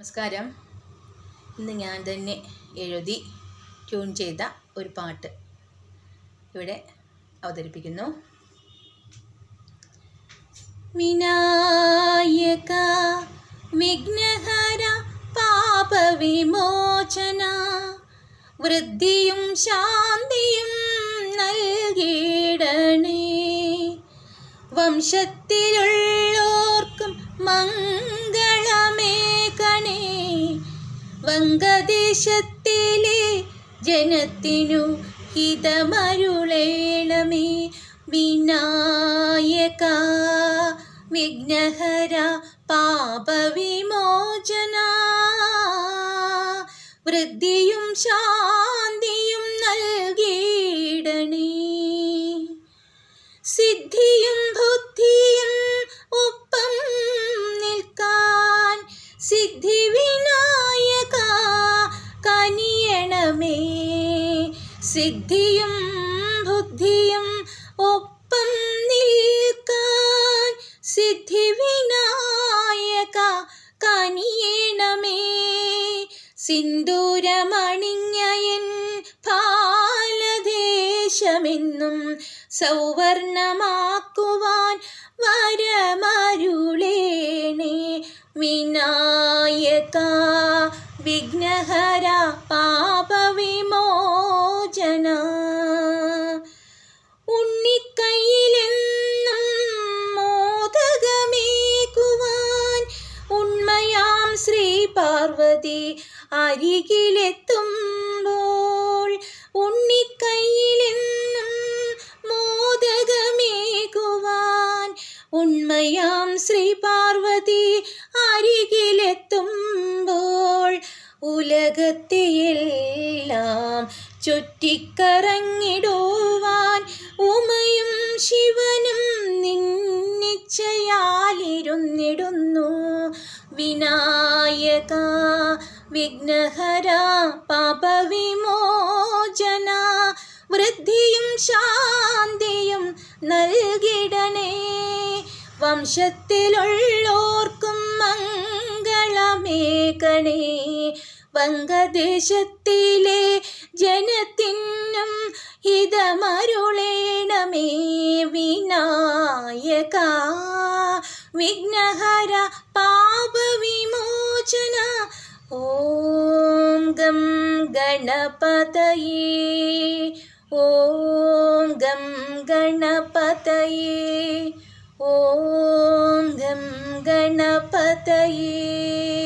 നമസ്കാരം. ഇന്ന് ഞാൻ തന്നെ എഴുതി ട്യൂൺ ചെയ്ത ഒരു പാട്ട് ഇവിടെ അവതരിപ്പിക്കുന്നു. വിനായക വിഘ്നഹര പാപവിമോചന വൃദ്ധിയും ശാന്തിയും നൽകിയിടണേ. വംശത്തിലുള്ളോർക്കും മംഗളമേകണേ. വംഗദേശത്തിലെ ജനത്തിനു ഹിതമരുളേണമേ. വിനായക വിഘ്നഹര പാപവിമോചന വൃദ്ധിയും ശാന്തിയും നൽകിയിടണേ. സിദ്ധിയും ബുദ്ധിയും ഒപ്പം നിൽക്കാൻ സിദ്ധി വിനായക കനിയണമേ. സിദ്ധിയും ബുദ്ധിയും ഒപ്പം നിൽക്കാൻ സിദ്ധി വിനായക കനിയണമേ. സിന്ദൂരമണിഞ്ഞയൻ ഭാരതദേശമെന്നും സൗവർണമാക്കുവാൻ വരമരുളേണേ. വിനായക വിഘ്നഹര പാപവിമോചന ഉണ്ണിക്കൈയിലെന്നും മോദകമേകുവാൻ ഉണ്മയാം ശ്രീ പാർവതി അരികിലെത്തുമ്പോൾ. ഉണ്ണിക്കൈയിലെന്നും മോദകമേകുവാൻ ഉണ്മയാം ശ്രീ പാർവതി അരികിലെത്തുമ്പോൾ. ഉലകത്തെയെല്ലാം ചുറ്റിക്കറങ്ങിടുവാൻ ഉമയും ശിവനും നിന്നിച്ഛയാലിരുന്നിടുന്നു. വിനായക വിഘ്നഹര പാപവിമോചന വൃദ്ധിയും ശാന്തിയും നൽകിടണേ. വംശത്തിലുള്ളോർക്കും മംഗളമേകണേ. വംഗദേശത്തിലെ ജനത്തിനും ഹിതമരുളേണമേ. വിനായക വിഘ്നഹര പാപവിമോചന. ഓം ഗം ഗണപതയേ. ഓം ഗം ഗണപതയേ. ഓം ഗം ഗണപതയേ.